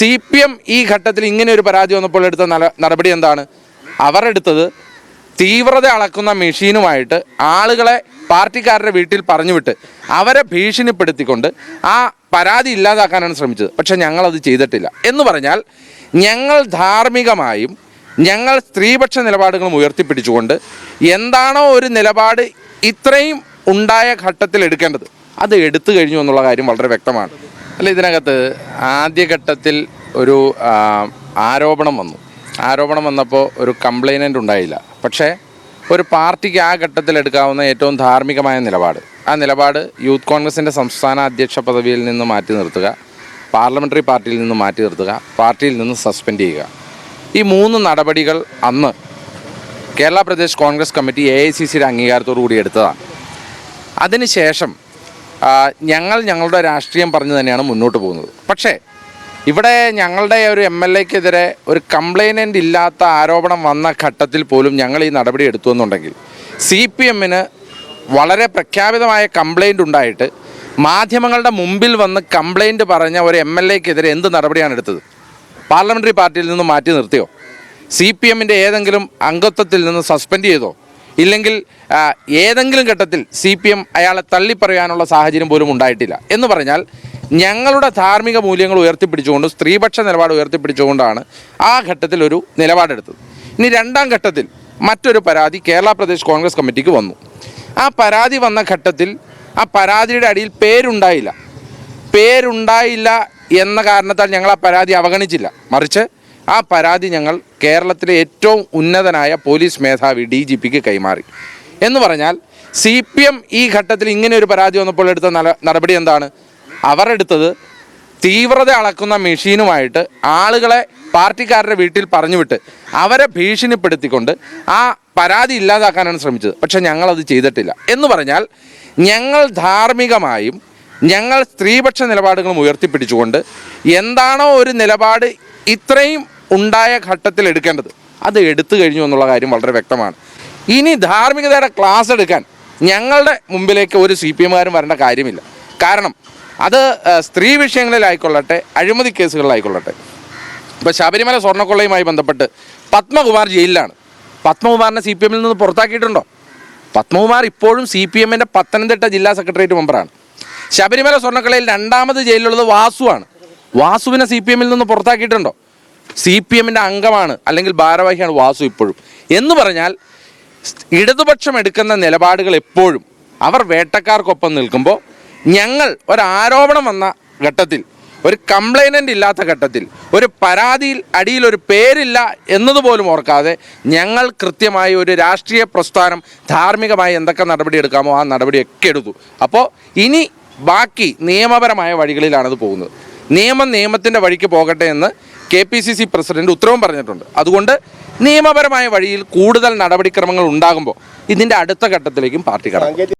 CPM ഈ ഘട്ടത്തിൽ ഇങ്ങനെ ഒരു പരാതി വന്നപ്പോൾ എടുത്ത നടപടി എന്താണ്? അവർ എടുത്തത് തീവ്രത അളക്കുന്ന മെഷീനുമായിട്ട് ആളുകളെ പാർട്ടിക്കാരുടെ വീട്ടിൽ പറഞ്ഞുവിട്ട് അവരെ ഭീഷണിപ്പെടുത്തിക്കൊണ്ട് ആ പരാതി ഇല്ലാതാക്കാനാണ് ശ്രമിച്ചത്. പക്ഷെ ഞങ്ങളത് ചെയ്തിട്ടില്ല എന്ന് പറഞ്ഞാൽ ഞങ്ങൾ ധാർമ്മികമായും ഞങ്ങൾ സ്ത്രീപക്ഷ നിലപാടുകളും ഉയർത്തിപ്പിടിച്ചുകൊണ്ട് എന്താണോ ഒരു നിലപാട് ഇത്രയും ഉണ്ടായ ഘട്ടത്തിൽ എടുക്കേണ്ടത് അത് എടുത്തു കഴിഞ്ഞു എന്നുള്ള കാര്യം വളരെ വ്യക്തമാണ്. അല്ല, ഇതിനകത്ത് ആദ്യഘട്ടത്തിൽ ഒരു ആരോപണം വന്നപ്പോൾ ഒരു കംപ്ലൈനൻ്റ് ഉണ്ടായില്ല. പക്ഷേ ഒരു പാർട്ടിക്ക് ആ ഘട്ടത്തിൽ എടുക്കാവുന്ന ഏറ്റവും ധാർമ്മികമായ ആ നിലപാട് യൂത്ത് കോൺഗ്രസിൻ്റെ സംസ്ഥാന അധ്യക്ഷ പദവിയിൽ നിന്ന് മാറ്റി നിർത്തുക, പാർലമെൻ്ററി പാർട്ടിയിൽ നിന്ന് മാറ്റി നിർത്തുക, പാർട്ടിയിൽ നിന്ന് സസ്പെൻഡ് ചെയ്യുക. ഈ 3 നടപടികൾ അന്ന് കേരള പ്രദേശ് കോൺഗ്രസ് കമ്മിറ്റി AICCയുടെ അംഗീകാരത്തോടു കൂടി എടുത്തതാണ്. അതിനുശേഷം ഞങ്ങളുടെ രാഷ്ട്രീയം പറഞ്ഞു തന്നെയാണ് മുന്നോട്ട് പോകുന്നത്. പക്ഷേ ഇവിടെ ഞങ്ങളുടെ ഒരു MLAക്കെതിരെ ഒരു കംപ്ലൈനൻ്റ് ഇല്ലാത്ത ആരോപണം വന്ന ഘട്ടത്തിൽ പോലും ഞങ്ങൾ ഈ നടപടി എടുത്തു എന്നുണ്ടെങ്കിൽ CPMന് വളരെ പ്രഖ്യാപിതമായ കംപ്ലൈൻ്റ് ഉണ്ടായിട്ട് മാധ്യമങ്ങളുടെ മുമ്പിൽ വന്ന് കംപ്ലൈൻറ്റ് പറഞ്ഞ ഒരു MLAക്കെതിരെ എന്ത് നടപടിയാണ് എടുത്തത്? പാർലമെൻ്ററി പാർട്ടിയിൽ നിന്ന് മാറ്റി നിർത്തിയോ? CPMൻ്റെ ഏതെങ്കിലും അംഗത്വത്തിൽ നിന്ന് സസ്പെൻഡ് ചെയ്തോ? ഇല്ലെങ്കിൽ ഏതെങ്കിലും ഘട്ടത്തിൽ CPM അയാളെ തള്ളിപ്പറയാനുള്ള സാഹചര്യം പോലും ഉണ്ടായിട്ടില്ല. എന്ന് പറഞ്ഞാൽ ഞങ്ങളുടെ ധാർമ്മിക മൂല്യങ്ങൾ ഉയർത്തിപ്പിടിച്ചുകൊണ്ട് സ്ത്രീപക്ഷ നിലപാട് ഉയർത്തിപ്പിടിച്ചുകൊണ്ടാണ് ആ ഘട്ടത്തിൽ ഒരു നിലപാടെടുത്തത്. ഇനി രണ്ടാം ഘട്ടത്തിൽ മറ്റൊരു പരാതി കേരള പ്രദേശ് കോൺഗ്രസ് കമ്മിറ്റിക്ക് വന്നു. ആ പരാതി വന്ന ഘട്ടത്തിൽ ആ പരാതിയുടെ അടിയിൽ പേരുണ്ടായില്ല എന്ന കാരണത്താൽ ഞങ്ങൾ ആ പരാതി അവഗണിച്ചില്ല. മറിച്ച് ആ പരാതി ഞങ്ങൾ കേരളത്തിലെ ഏറ്റവും ഉന്നതനായ പോലീസ് മേധാവി DGPക്ക് കൈമാറി. എന്ന് പറഞ്ഞാൽ CPM ഈ ഘട്ടത്തിൽ ഇങ്ങനെ ഒരു പരാതി വന്നപ്പോൾ എടുത്ത നടപടി എന്താണ്? അവർ എടുത്തത് തീവ്രത അളക്കുന്ന മെഷീനുമായിട്ട് ആളുകളെ പാർട്ടിക്കാരുടെ വീട്ടിൽ പറഞ്ഞുവിട്ട് അവരെ ഭീഷണിപ്പെടുത്തിക്കൊണ്ട് ആ പരാതി ഇല്ലാതാക്കാനാണ് ശ്രമിച്ചത്. പക്ഷെ ഞങ്ങളത് ചെയ്തിട്ടില്ല. എന്ന് പറഞ്ഞാൽ ഞങ്ങൾ ധാർമ്മികമായും ഞങ്ങൾ സ്ത്രീപക്ഷ നിലപാടുകളും ഉയർത്തിപ്പിടിച്ചുകൊണ്ട് എന്താണോ ഒരു നിലപാട് ഇത്രയും ഉണ്ടായ ഘട്ടത്തിൽ എടുക്കേണ്ടത് അത് എടുത്തു കഴിഞ്ഞു എന്നുള്ള കാര്യം വളരെ വ്യക്തമാണ്. ഇനി ധാർമ്മികതയുടെ ക്ലാസ് എടുക്കാൻ ഞങ്ങളുടെ മുമ്പിലേക്ക് ഒരു CPMകാരും വരേണ്ട കാര്യമില്ല. കാരണം അത് സ്ത്രീ വിഷയങ്ങളിലായിക്കൊള്ളട്ടെ, അഴിമതി കേസുകളിലായിക്കൊള്ളട്ടെ. ഇപ്പോൾ ശബരിമല സ്വർണ്ണക്കൊള്ളയുമായി ബന്ധപ്പെട്ട് പത്മകുമാർ ജയിലിലാണ്. പത്മകുമാറിനെ CPMൽ നിന്ന് പുറത്താക്കിയിട്ടുണ്ടോ? പത്മകുമാർ ഇപ്പോഴും CPMൻ്റെ പത്തനംതിട്ട ജില്ലാ സെക്രട്ടേറിയറ്റ് മെമ്പറാണ്. ശബരിമല സ്വർണ്ണക്കൊള്ളയിൽ രണ്ടാമത് ജയിലിലുള്ളത് വാസുവാണ്. വാസുവിനെ CPMൽ നിന്ന് പുറത്താക്കിയിട്ടുണ്ടോ? CPMൻ്റെ അംഗമാണ്, അല്ലെങ്കിൽ ഭാരവാഹിയാണ് വാസു ഇപ്പോഴും. എന്ന് പറഞ്ഞാൽ ഇടതുപക്ഷം എടുക്കുന്ന നിലപാടുകൾ എപ്പോഴും അവർ വേട്ടക്കാർക്കൊപ്പം നിൽക്കുമ്പോൾ ഞങ്ങൾ ഒരാരോപണം വന്ന ഘട്ടത്തിൽ, ഒരു കംപ്ലൈനൻ്റ് ഇല്ലാത്ത ഘട്ടത്തിൽ, ഒരു പരാതിയിൽ അടിയിൽ ഒരു പേരില്ല എന്നതുപോലും ഓർക്കാതെ ഞങ്ങൾ കൃത്യമായി ഒരു രാഷ്ട്രീയ പ്രസ്ഥാനം ധാർമ്മികമായി എന്തൊക്കെ നടപടി എടുക്കാമോ ആ നടപടിയൊക്കെ എടുത്തു. അപ്പോൾ ഇനി ബാക്കി നിയമപരമായ വഴികളിലാണത് പോകുന്നത്. നിയമത്തിൻ്റെ വഴിക്ക് പോകട്ടെ എന്ന് KPCC പ്രസിഡന്റ് ഉത്തരവും പറഞ്ഞിട്ടുണ്ട്. അതുകൊണ്ട് നിയമപരമായ വഴിയിൽ കൂടുതൽ നടപടിക്രമങ്ങൾ ഉണ്ടാകുമ്പോൾ ഇതിൻ്റെ അടുത്ത ഘട്ടത്തിലേക്കും പാർട്ടി കടക്കും.